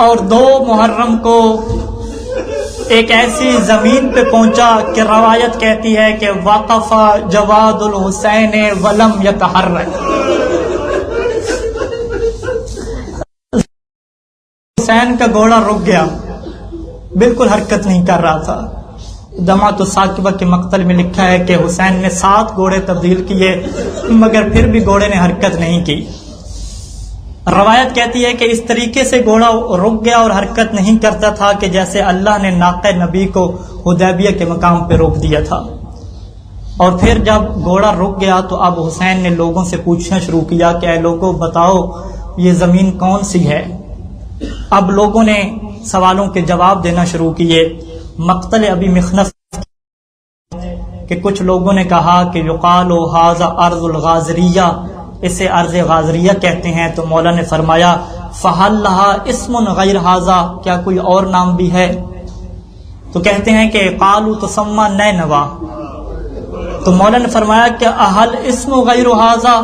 اور 2 محرم کو ایک ایسی زمین پہ پہنچا کہ روایت کہتی ہے کہ وقف جواد الحسین ولم یتحرک، حسین کا گھوڑا رک گیا، بالکل حرکت نہیں کر رہا تھا۔ دمعۃ الثاقبہ کے مقتل میں لکھا ہے کہ حسین نے 7 گھوڑے تبدیل کیے مگر پھر بھی گھوڑے نے حرکت نہیں کی۔ روایت کہتی ہے کہ اس طریقے سے گھوڑا رک گیا اور حرکت نہیں کرتا تھا کہ جیسے اللہ نے ناقہ نبی کو حدیبیہ کے مقام پہ روک دیا تھا۔ اور پھر جب گھوڑا رک گیا تو اب حسین نے لوگوں سے پوچھنا شروع کیا کہ اے لوگوں بتاؤ یہ زمین کون سی ہے؟ اب لوگوں نے سوالوں کے جواب دینا شروع کیے۔ مقتل ابی مخنف کہ کچھ لوگوں نے کہا کہ یقال ھذا ارض الغازریہ، اسے ارض غازریہ کہتے ہیں۔ تو مولا نے فرمایا فہل لہا اسم غیر ھذا، کیا کوئی اور نام بھی ہے؟ تو کہتے ہیں کہ قالوا تسمى نینوا۔ تو مولا نے فرمایا کہ اہل اسم غیر ھذا،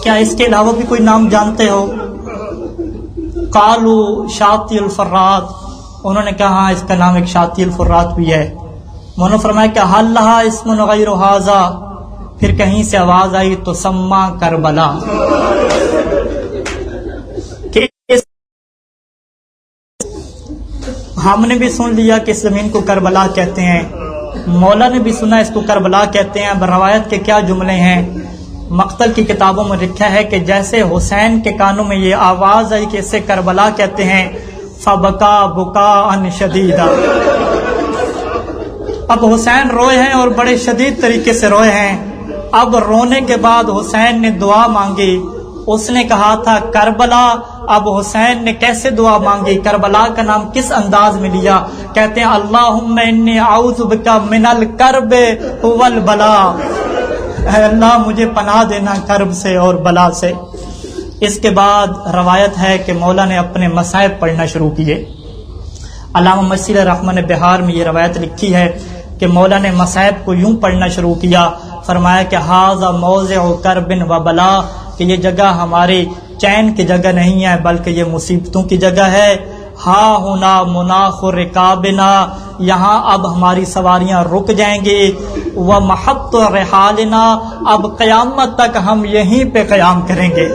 کیا اس کے علاوہ بھی کوئی نام جانتے ہو؟ قالوا شاطئ الفرات، انہوں نے کہا ہاں اس کا نام ایک شاطئ الفرات بھی ہے۔ مولا نے فرمایا کہ حل لہا اسم غیر ھذا، پھر کہیں سے آواز آئی تو سما کربلا، کہ ہم نے بھی سن لیا کہ اس زمین کو کربلا کہتے ہیں، مولا نے بھی سنا اس کو کربلا کہتے ہیں۔ اب روایت کے کیا جملے ہیں؟ مقتل کی کتابوں میں لکھا ہے کہ جیسے حسین کے کانوں میں یہ آواز آئی کہ اسے کربلا کہتے ہیں، فبکا بکاء شدیدا، اب حسین روئے ہیں اور بڑے شدید طریقے سے روئے ہیں۔ اب رونے کے بعد حسین نے دعا مانگی، اس نے کہا تھا کربلا، اب حسین نے کیسے دعا مانگی، کربلا کا نام کس انداز میں لیا؟ کہتے ہیں اللہم انی اعوذ بک من الکرب والبلا، اے اللہ مجھے پناہ دینا کرب سے اور بلا سے۔ اس کے بعد روایت ہے کہ مولا نے اپنے مصائب پڑھنا شروع کیے۔ علامہ مسیل رحمن بہار میں یہ روایت لکھی ہے کہ مولا نے مصائب کو یوں پڑھنا شروع کیا، فرمایا کہ ھذا موضع کرب و بلا، کہ یہ جگہ ہماری چین کی جگہ نہیں ہے بلکہ یہ مصیبتوں کی جگہ ہے۔ ہا ہونا مناخ رکابنا، یہاں اب ہماری سواریاں رک جائیں گی۔ وہ محط رحالنا، اب قیامت تک ہم یہیں پہ قیام کریں گے۔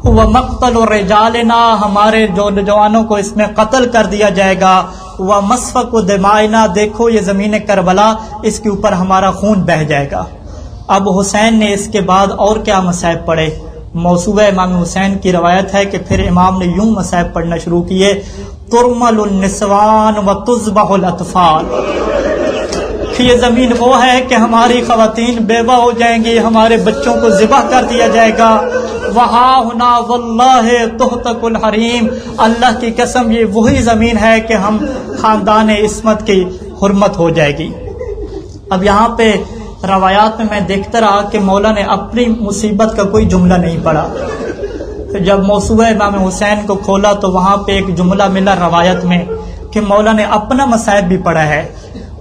وہ مقتل رجالنا، ہمارے جو نوجوانوں کو اس میں قتل کر دیا جائے گا۔ وہ مسفک دمائنا، دیکھو یہ زمین کربلا، اس کے اوپر ہمارا خون بہہ جائے گا۔ اب حسین نے اس کے بعد اور کیا مصائب پڑھے؟ موصوبہ امام حسین کی روایت ہے کہ پھر امام نے یوں مصائب پڑھنا شروع کیے، ترمل النسوان و تذبح الاطفال، کہ یہ زمین وہ ہے کہ ہماری خواتین بیوہ ہو جائیں گی، ہمارے بچوں کو ذبح کر دیا جائے گا۔ وہاں ہونا واللہ تہتک الحریم، اللہ کی قسم یہ وہی زمین ہے کہ ہم خاندان عصمت کی حرمت ہو جائے گی۔ اب یہاں پہ روایات میں دیکھتا رہا کہ مولا نے اپنی مصیبت کا کوئی جملہ نہیں پڑھا۔ جب موصوبہ امام حسین کو کھولا تو وہاں پہ ایک جملہ ملا روایت میں کہ مولا نے اپنا مصائب بھی پڑھا ہے۔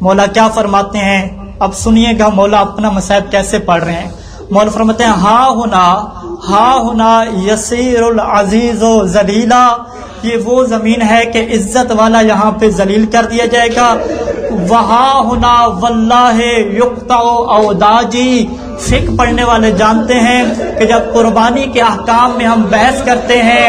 مولا کیا فرماتے ہیں؟ اب سنیے گا مولا اپنا مصائب کیسے پڑھ رہے ہیں۔ مولا فرماتے ہیں ہا ہونا یسیر العزیز و ذلیلا، یہ وہ زمین ہے کہ عزت والا یہاں پہ ذلیل کر دیا جائے گا۔ وہاں ہونا واللہ یقطع اوداجی، فقہ پڑھنے والے جانتے ہیں کہ جب قربانی کے احکام میں ہم بحث کرتے ہیں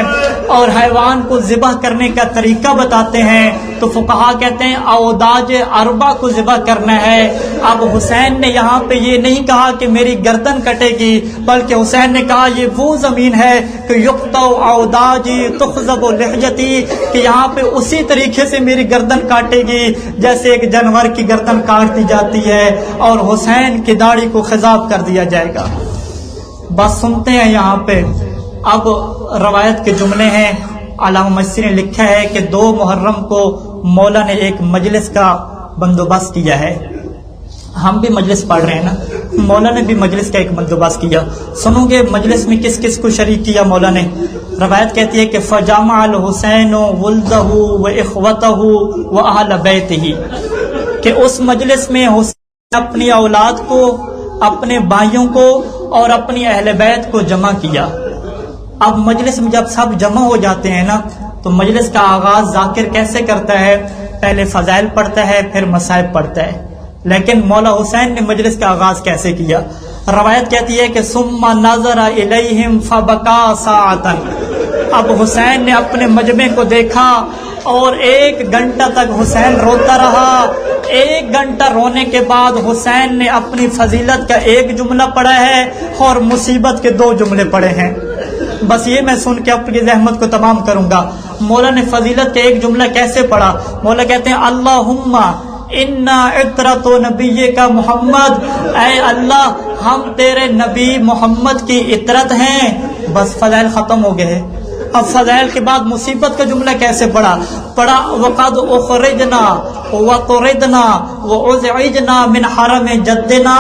اور حیوان کو ذبح کرنے کا طریقہ بتاتے ہیں تو فقہا کہتے ہیں اوداج اربع کو ذبح کرنا ہے۔ اب حسین نے یہاں پہ یہ نہیں کہا کہ میری گردن کٹے گی، بلکہ حسین نے کہا یہ وہ زمین ہے کہ یقطع اوداجی تخذب لحجتی، کہ یہاں پہ اسی طریقے سے میری گردن کاٹے گی جیسے ایک جانور کی گردن کاٹ دی جاتی ہے اور حسین کی داڑھی کو خضاب کر دیا جائے گا۔ بس سنتے ہیں یہاں پہ اب روایت کے جملے ہیں، علامہ مجلسی نے لکھا ہے کہ 2 محرم کو مولا نے ایک مجلس کا بندوبست کیا ہے. ہم بھی مجلس پڑھ رہے ہیں نا، مولا نے بھی مجلس کا ایک بندوبست کیا. سنو گے مجلس میں کس کس کو شریک کیا مولا نے. روایت کہتی ہے کہ فجامع الحسین ولدہ و اخوتہ و اہل بیتہ، کہ اس مجلس میں حسین اپنی اولاد کو، اپنے بھائیوں کو اور اپنی اہل بیت کو جمع کیا. اب مجلس میں جب سب جمع ہو جاتے ہیں نا تو مجلس کا آغاز ذاکر کیسے کرتا ہے؟ پہلے فضائل پڑھتا ہے، پھر مصائب پڑھتا ہے. لیکن مولا حسین نے مجلس کا آغاز کیسے کیا؟ روایت کہتی ہے کہ ثم نظر الیہم فبکا ساعتا. اب حسین نے اپنے مجمع کو دیکھا اور 1 گھنٹہ تک حسین روتا رہا. 1 گھنٹہ رونے کے بعد حسین نے اپنی فضیلت کا 1 جملہ پڑھا ہے اور مصیبت کے 2 جملے پڑھے ہیں. بس یہ میں سن کے اپنی زحمت کو تمام کروں گا. مولا نے فضیلت کا 1 جملہ کیسے پڑھا؟ مولا کہتے ہیں اللہم انا عطرۃ نبیک محمد، اے اللہ ہم تیرے نبی محمد کی عطرت ہیں. بس فضائل ختم ہو گئے. اب فضائل کے بعد مصیبت کا جملہ کیسے پڑھا؟ وقد اخرجنا وطردنا وازعجنا من حرم جدنا،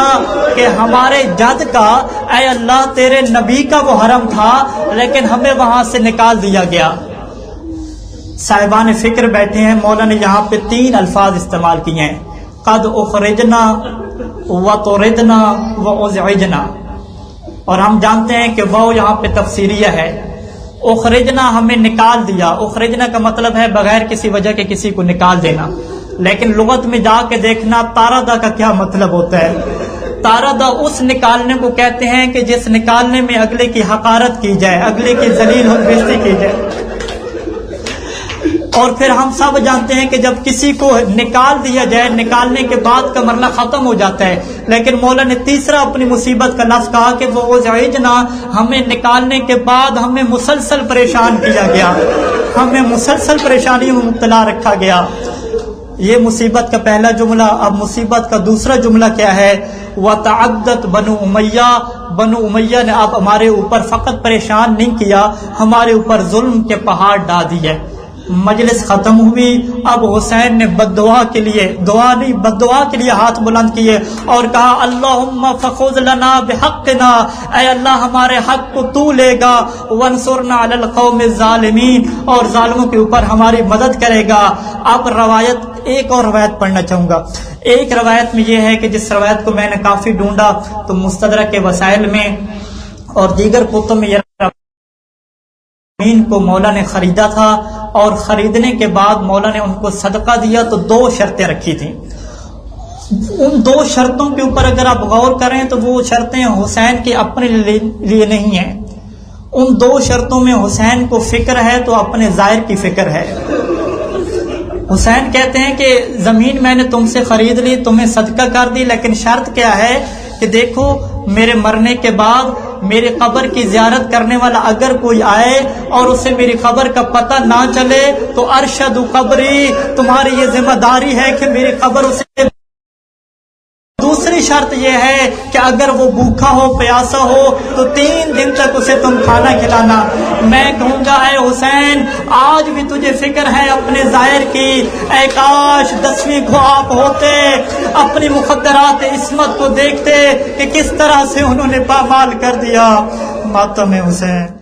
کہ ہمارے جد کا، اے اللہ تیرے نبی کا وہ حرم تھا لیکن ہمیں وہاں سے نکال دیا گیا. صاحبان فکر بیٹھے ہیں، مولا نے یہاں پہ 3 الفاظ استعمال کیے ہیں، قد اخرجنا وطردنا وازعجنا. اور ہم جانتے ہیں کہ وہ یہاں پہ تفسیریہ ہے. اخرجنا ہمیں نکال دیا. اخرجنا کا مطلب ہے بغیر کسی وجہ کے کسی کو نکال دینا. لیکن لغت میں جا کے دیکھنا طاردا کا کیا مطلب ہوتا ہے. طاردا اس نکالنے کو کہتے ہیں کہ جس نکالنے میں اگلے کی حقارت کی جائے، اگلے کی ذلیل و بےزتی کی جائے. اور پھر ہم سب جانتے ہیں کہ جب کسی کو نکال دیا جائے، نکالنے کے بعد کا مرحلہ ختم ہو جاتا ہے. لیکن مولا نے تیسرا اپنی مصیبت کا لفظ کہا کہ وہ زعجنا، ہمیں نکالنے کے بعد ہمیں مسلسل پریشان کیا گیا، ہمیں مسلسل پریشانی میں مبتلا رکھا گیا. یہ مصیبت کا پہلا جملہ. اب مصیبت کا دوسرا جملہ کیا ہے؟ وتعدت بنو امیہ، بنو امیہ نے اب ہمارے اوپر فقط پریشان نہیں کیا، ہمارے اوپر ظلم کے پہاڑ ڈال دیے. مجلس ختم ہوئی. اب حسین نے بددعا کے لیے، دعا نہیں بددعا کے لیے ہاتھ بلند کیے اور کہا اللہم فخذ لنا بحقنا، اے اللہ ہمارے حق کو تو لے گا، وانصرنا علی القوم الظالمین، اور ظالموں کے اوپر ہماری مدد کرے گا. اب ایک اور روایت پڑھنا چاہوں گا. ایک روایت میں یہ ہے کہ جس روایت کو میں نے کافی ڈھونڈا تو مستدرک کے وسائل میں اور دیگر کتب میں یہ کو مولا نے خریدا تھا، اور خریدنے کے بعد مولا نے ان کو صدقہ دیا تو 2 شرطیں رکھی تھیں. ان 2 شرطوں کے اوپر اگر آپ غور کریں تو وہ شرطیں حسین کے اپنے لیے نہیں ہیں. ان 2 شرطوں میں حسین کو فکر ہے تو اپنے ظاہر کی فکر ہے. حسین کہتے ہیں کہ زمین میں نے تم سے خرید لی، تمہیں صدقہ کر دی، لیکن شرط کیا ہے کہ دیکھو میرے مرنے کے بعد میری قبر کی زیارت کرنے والا اگر کوئی آئے اور اسے میری قبر کا پتہ نہ چلے تو ارشد قبری، تمہاری یہ ذمہ داری ہے کہ میری قبر اسے. دوسری شرط یہ ہے کہ اگر وہ بھوکا ہو، پیاسا ہو تو 3 دن تک اسے تم کھانا کھلانا. میں کہوں گا اے حسین آج بھی تجھے فکر ہے اپنے ظاہر کی، اے کاش 10ویں کو آپ ہوتے، اپنی مقدرات عصمت کو دیکھتے کہ کس طرح سے انہوں نے پامال کر دیا. ماتم حسین.